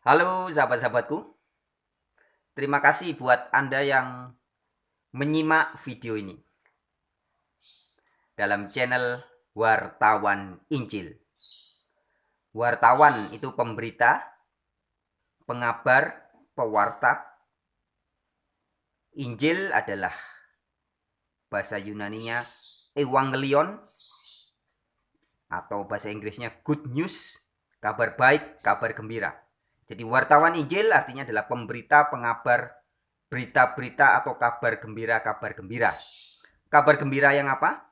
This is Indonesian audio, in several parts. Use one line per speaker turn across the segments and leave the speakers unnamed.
Halo sahabat-sahabatku, terima kasih buat Anda yang menyimak video ini dalam channel Wartawan Injil. Wartawan itu pemberita, pengabar, pewarta. Injil adalah bahasa Yunaninya Evangelion atau bahasa Inggrisnya Good News, kabar baik, kabar gembira. Jadi wartawan Injil artinya adalah pemberita, pengabar, berita-berita atau kabar gembira, kabar gembira. Kabar gembira yang apa?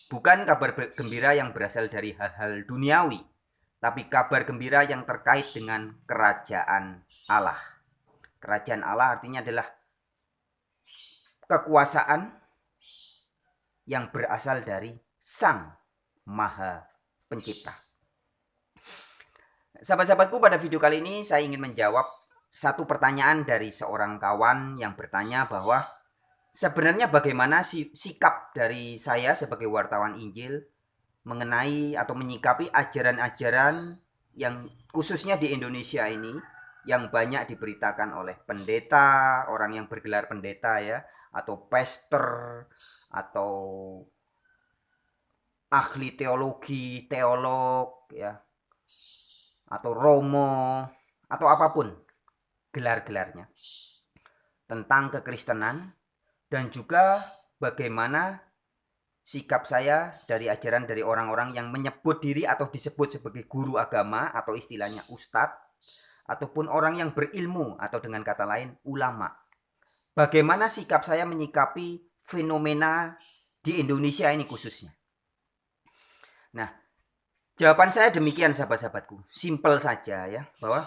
Bukan kabar gembira yang berasal dari hal-hal duniawi, tapi kabar gembira yang terkait dengan kerajaan Allah. Kerajaan Allah artinya adalah kekuasaan yang berasal dari Sang Maha Pencipta. Sahabat-sahabatku, pada video kali ini saya ingin menjawab satu pertanyaan dari seorang kawan yang bertanya bahwa sebenarnya bagaimana sikap dari saya sebagai wartawan Injil mengenai atau menyikapi ajaran-ajaran yang khususnya di Indonesia ini yang banyak diberitakan oleh pendeta, orang yang bergelar pendeta ya, atau pastor, atau ahli teologi, teolog ya, atau romo, atau apapun gelar-gelarnya tentang kekristenan, dan juga bagaimana sikap saya dari ajaran dari orang-orang yang menyebut diri atau disebut sebagai guru agama atau istilahnya ustadz, ataupun orang yang berilmu atau dengan kata lain ulama. Bagaimana sikap saya menyikapi fenomena di Indonesia ini khususnya. Nah, jawaban saya demikian sahabat-sahabatku. Simple saja ya, bahwa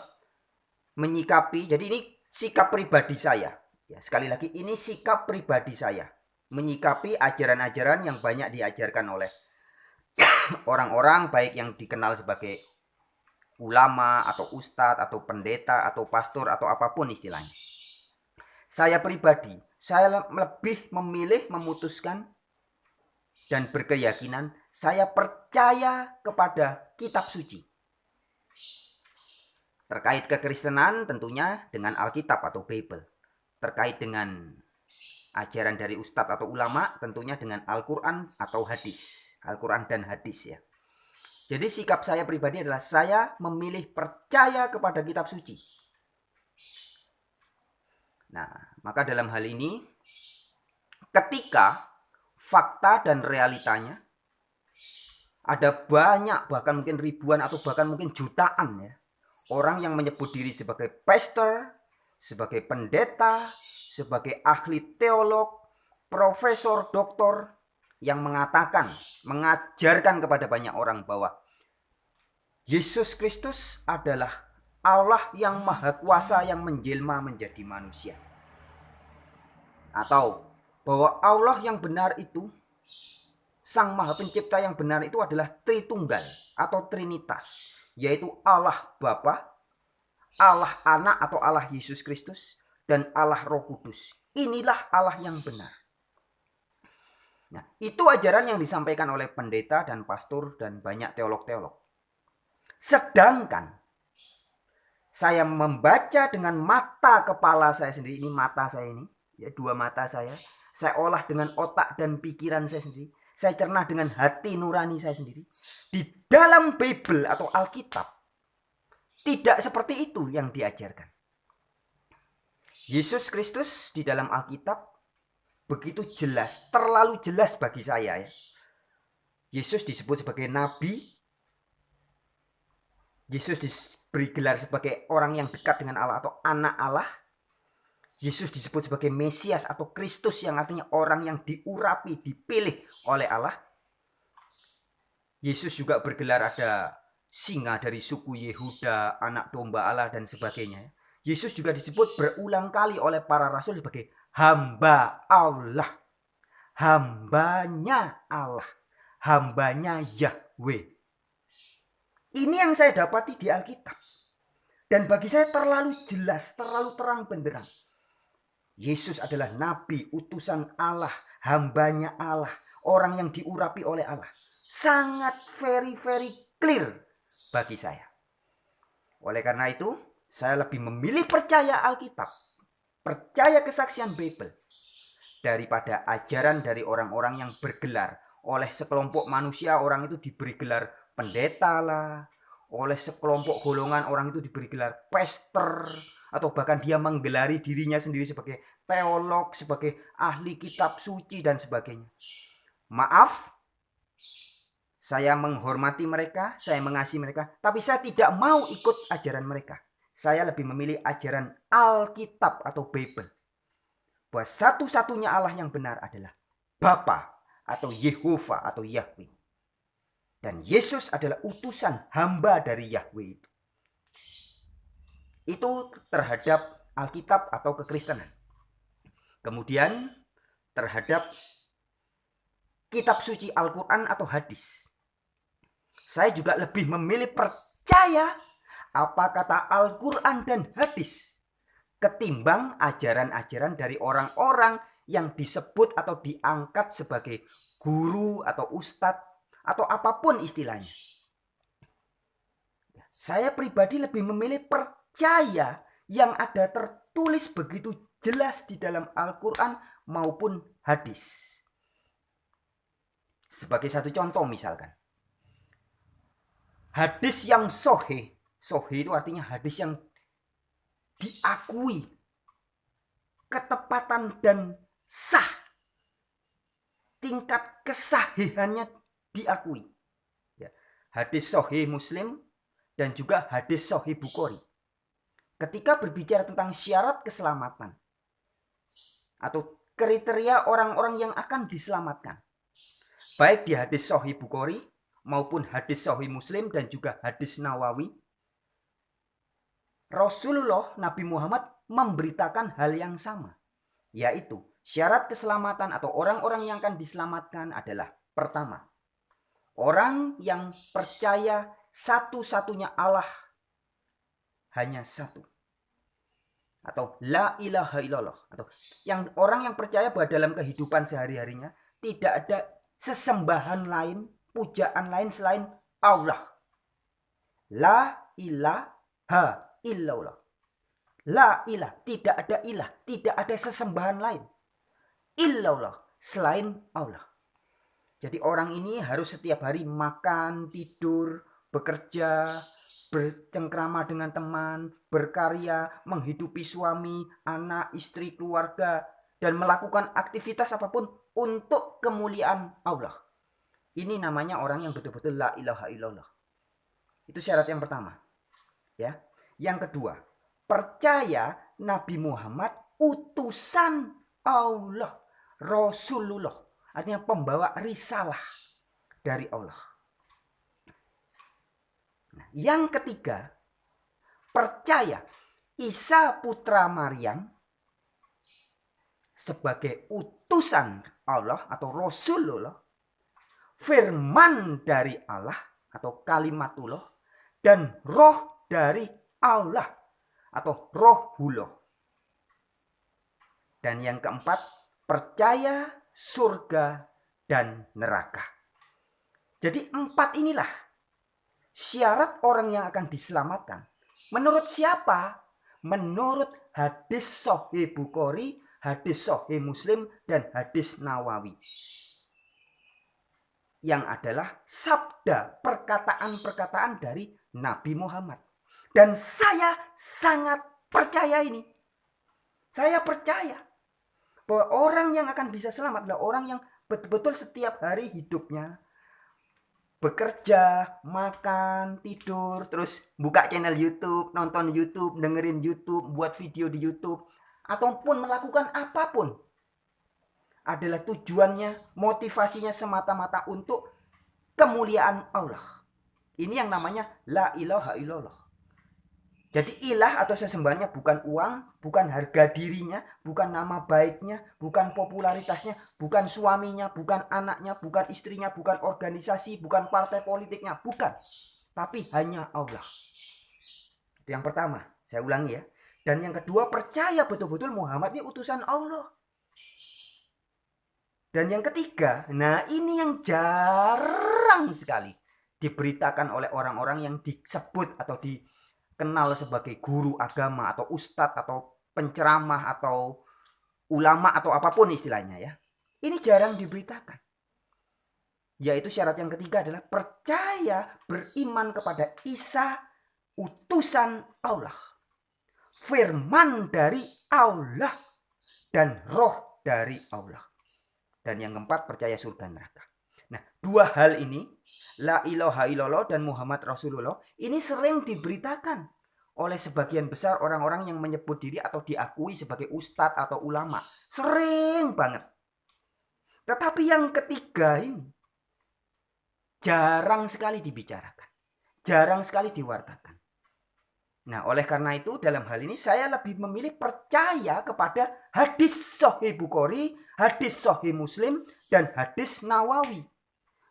menyikapi, jadi ini sikap pribadi saya. Ya, sekali lagi ini sikap pribadi saya menyikapi ajaran-ajaran yang banyak diajarkan oleh orang-orang baik yang dikenal sebagai ulama atau ustadz atau pendeta atau pastor atau apapun istilahnya. Saya pribadi, saya lebih memilih memutuskan dan berkeyakinan saya percaya kepada kitab suci. Terkait kekristenan tentunya dengan Alkitab atau Bible. Terkait dengan ajaran dari ustadz atau ulama tentunya dengan Al-Quran atau hadis. Al-Quran dan hadis ya. Jadi sikap saya pribadi adalah saya memilih percaya kepada kitab suci. Nah, maka dalam hal ini ketika fakta dan realitanya ada banyak, bahkan mungkin ribuan atau bahkan mungkin jutaan ya, orang yang menyebut diri sebagai pastor, sebagai pendeta, sebagai ahli teolog, profesor, doktor, yang mengatakan, mengajarkan kepada banyak orang bahwa Yesus Kristus adalah Allah yang maha kuasa yang menjelma menjadi manusia. Atau bahwa Allah yang benar itu, Sang Maha Pencipta yang benar itu adalah Tritunggal atau Trinitas, yaitu Allah Bapa, Allah Anak atau Allah Yesus Kristus, dan Allah Roh Kudus. Inilah Allah yang benar. Nah, itu ajaran yang disampaikan oleh pendeta dan pastor dan banyak teolog-teolog. Sedangkan saya membaca dengan mata kepala saya sendiri, ini mata saya ini, ya dua mata saya olah dengan otak dan pikiran saya sendiri. Saya cerna dengan hati nurani saya sendiri. Di dalam Bible atau Alkitab tidak seperti itu yang diajarkan. Yesus Kristus di dalam Alkitab begitu jelas, terlalu jelas bagi saya ya. Yesus disebut sebagai nabi. Yesus diberi gelar sebagai orang yang dekat dengan Allah atau anak Allah. Yesus disebut sebagai Mesias atau Kristus yang artinya orang yang diurapi, dipilih oleh Allah. Yesus juga bergelar ada singa dari suku Yehuda, anak domba Allah dan sebagainya. Yesus juga disebut berulang kali oleh para rasul sebagai hamba Allah. Hambanya Allah. Hambanya Yahweh. Ini yang saya dapati di Alkitab. Dan bagi saya terlalu jelas, terlalu terang benderang. Yesus adalah nabi, utusan Allah, hambanya Allah, orang yang diurapi oleh Allah. Sangat very clear bagi saya. Oleh karena itu, Saya lebih memilih percaya Alkitab, percaya kesaksian Bible, daripada ajaran dari orang-orang yang bergelar. Oleh sekelompok manusia orang itu diberi gelar pendeta lah, oleh sekelompok golongan orang itu diberi gelar pastor, atau bahkan dia menggelari dirinya sendiri sebagai teolog, sebagai ahli kitab suci dan sebagainya. Maaf, saya menghormati mereka, saya mengasihi mereka, tapi saya tidak mau ikut ajaran mereka. Saya lebih memilih ajaran Alkitab atau Bible, bahwa satu-satunya Allah yang benar adalah Bapa atau Yehova atau Yahweh. Dan Yesus adalah utusan hamba dari Yahweh itu. Itu terhadap Alkitab atau kekristenan. Kemudian terhadap kitab suci Al-Quran atau hadis, saya juga lebih memilih percaya apa kata Al-Quran dan hadis ketimbang ajaran-ajaran dari orang-orang yang disebut atau diangkat sebagai guru atau ustadz atau apapun istilahnya. Saya pribadi lebih memilih percaya yang ada tertulis begitu jelas di dalam Al-Quran maupun hadis. Sebagai satu contoh misalkan, hadis yang sahih itu artinya hadis yang diakui ketepatan dan sah, tingkat kesahihannya diakui. Ya. Hadis sahih Muslim dan juga hadis sahih Bukhari. Ketika berbicara tentang syarat keselamatan atau kriteria orang-orang yang akan diselamatkan, baik di hadis sahih Bukhari maupun hadis sahih Muslim dan juga hadis Nawawi, Rasulullah Nabi Muhammad memberitakan hal yang sama, yaitu syarat keselamatan atau orang-orang yang akan diselamatkan adalah: pertama, orang yang percaya satu-satunya Allah hanya satu, atau la ilaha illallah, atau orang yang percaya bahwa dalam kehidupan sehari-harinya tidak ada sesembahan lain, pujaan lain selain Allah. La ilaha illallah. La ilah, tidak ada ilah, tidak ada sesembahan lain. Illallah, selain Allah. Jadi orang ini harus setiap hari makan, tidur, bekerja, bercengkrama dengan teman, berkarya, menghidupi suami, anak, istri, keluarga, dan melakukan aktivitas apapun untuk kemuliaan Allah. Ini namanya orang yang betul-betul la ilaha illallah. Itu syarat yang pertama. Ya. Yang kedua, percaya Nabi Muhammad utusan Allah, Rasulullah, artinya pembawa risalah dari Allah. Nah, yang ketiga, percaya Isa putra Maryam sebagai utusan Allah atau Rasulullah, firman dari Allah atau kalimatullah, dan roh dari Allah atau rohullah. Dan yang keempat, percaya surga dan neraka. Jadi 4 inilah syarat orang yang akan diselamatkan. Menurut siapa? Menurut hadis sahih Bukhari, hadis sahih Muslim, dan hadis Nawawi, yang adalah sabda, perkataan-perkataan dari Nabi Muhammad. Dan saya sangat percaya ini. Saya percaya bahwa orang yang akan bisa selamat adalah orang yang betul-betul setiap hari hidupnya bekerja, makan, tidur, terus buka channel YouTube, nonton YouTube, dengerin YouTube, buat video di YouTube, ataupun melakukan apapun, adalah tujuannya, motivasinya semata-mata untuk kemuliaan Allah. Ini yang namanya la ilaha illallah. Jadi ilah atau sesembahannya bukan uang, bukan harga dirinya, bukan nama baiknya, bukan popularitasnya, bukan suaminya, bukan anaknya, bukan istrinya, bukan organisasi, bukan partai politiknya, bukan. Tapi hanya Allah. Itu yang pertama, saya ulangi ya. Dan yang kedua, percaya betul-betul Muhammad ini utusan Allah. Dan yang ketiga, nah ini yang jarang sekali diberitakan oleh orang-orang yang disebut atau kenal sebagai guru agama atau ustadz atau penceramah atau ulama atau apapun istilahnya ya. Ini jarang diberitakan. Yaitu syarat yang ketiga adalah percaya beriman kepada Isa, utusan Allah, firman dari Allah, dan roh dari Allah. Dan yang keempat, percaya surga neraka. Nah, dua hal ini, la ilaha illallah dan Muhammad Rasulullah, ini sering diberitakan oleh sebagian besar orang-orang yang menyebut diri atau diakui sebagai ustadz atau ulama. Sering banget. Tetapi yang ketiga ini jarang sekali dibicarakan, jarang sekali diwartakan. Nah, oleh karena itu dalam hal ini saya lebih memilih percaya kepada hadis Sahih Bukhari, hadis Sahih Muslim, dan hadis Nawawi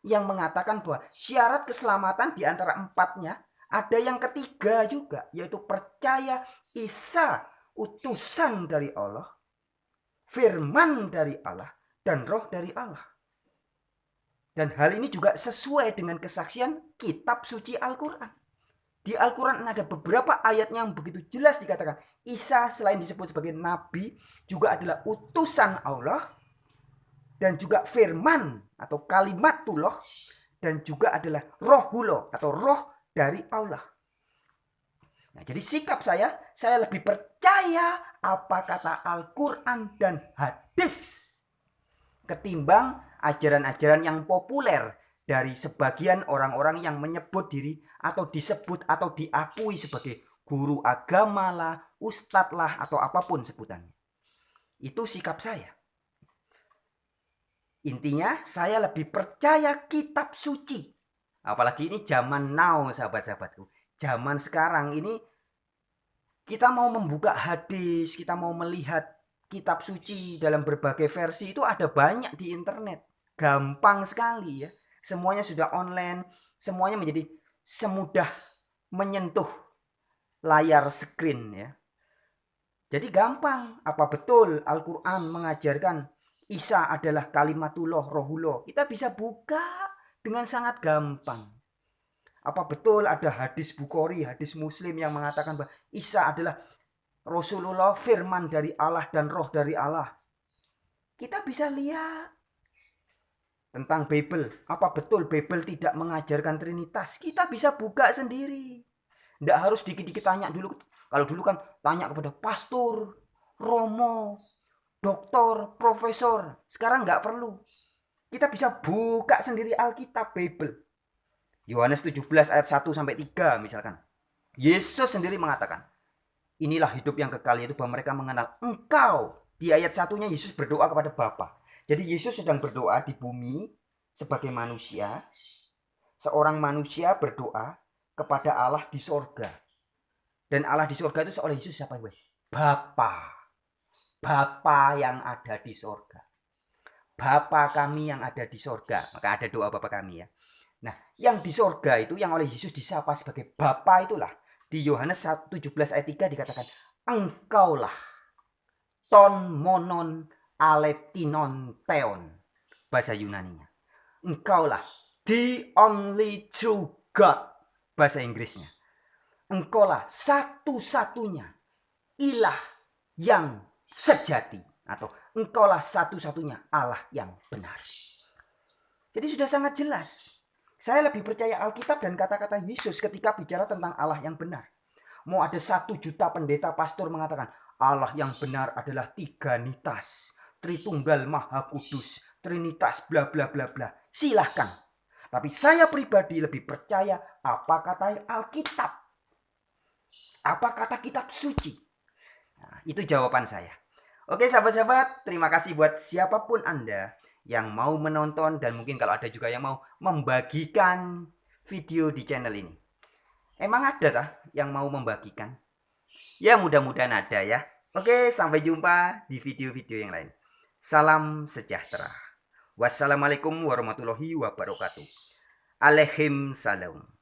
yang mengatakan bahwa syarat keselamatan di antara empatnya ada yang ketiga juga, yaitu percaya Isa utusan dari Allah, firman dari Allah, dan roh dari Allah. Dan hal ini juga sesuai dengan kesaksian kitab suci Al-Quran. Di Al-Quran ada beberapa ayat yang begitu jelas dikatakan Isa selain disebut sebagai nabi juga adalah utusan Allah dan juga firman atau kalimatullah dan juga adalah rohullah atau roh dari Allah. Nah, jadi sikap saya lebih percaya apa kata Al-Quran dan hadis ketimbang ajaran-ajaran yang populer dari sebagian orang-orang yang menyebut diri atau disebut atau diakui sebagai guru agama lah, ustadz lah, atau apapun sebutannya. Itu sikap saya. Intinya saya lebih percaya kitab suci. Apalagi ini zaman now sahabat-sahabatku. Zaman sekarang ini kita mau membuka hadis, kita mau melihat kitab suci dalam berbagai versi itu ada banyak di internet. Gampang sekali ya. Semuanya sudah online, semuanya menjadi semudah menyentuh layar screen ya. Jadi gampang. Apa betul Al-Quran mengajarkan Isa adalah kalimatullah, rohullah? Kita bisa buka dengan sangat gampang. Apa betul ada hadis Bukhari, hadis Muslim yang mengatakan bahwa Isa adalah Rasulullah, firman dari Allah dan roh dari Allah? Kita bisa lihat. Tentang Bible, apa betul Bible tidak mengajarkan Trinitas? Kita bisa buka sendiri. Tidak harus dikit-dikit tanya dulu. Kalau dulu kan tanya kepada pastor, romo, doktor, profesor. Sekarang nggak perlu. Kita bisa buka sendiri Alkitab, Bible. Yohanes 17 ayat 1-3 misalkan. Yesus sendiri mengatakan, inilah hidup yang kekal, yaitu bahwa mereka mengenal Engkau. Di ayat 1-nya Yesus berdoa kepada Bapa. Jadi Yesus sedang berdoa di bumi sebagai manusia. Seorang manusia berdoa kepada Allah di sorga. Dan Allah di sorga itu seolah Yesus siapa? Bapa. Bapa yang ada di sorga. Bapa kami yang ada di sorga. Maka ada doa Bapa kami ya. Nah, yang di sorga itu yang oleh Yesus disapa sebagai Bapa itulah. Di Yohanes 17 ayat 3 dikatakan, Engkaulah ton monon aletinon theon, bahasa Yunaninya. Engkaulah the only true God, bahasa Inggrisnya. Engkaulah satu-satunya ilah yang sejati, atau engkaulah satu-satunya Allah yang benar. Jadi sudah sangat jelas. Saya lebih percaya Alkitab dan kata-kata Yesus ketika bicara tentang Allah yang benar. Mau ada 1 juta pendeta pastor mengatakan Allah yang benar adalah Tiganitas, Tritunggal Maha Kudus, Trinitas, bla bla bla bla. Silahkan. Tapi saya pribadi lebih percaya apa kata Alkitab. Apa kata kitab suci. Nah, itu jawaban saya. Oke sahabat-sahabat, terima kasih buat siapapun Anda yang mau menonton dan mungkin kalau ada juga yang mau membagikan video di channel ini. Emang ada tah yang mau membagikan? Ya mudah-mudahan ada ya. Oke, sampai jumpa di video-video yang lain. Salam sejahtera. Wassalamualaikum warahmatullahi wabarakatuh. Alaihim salam.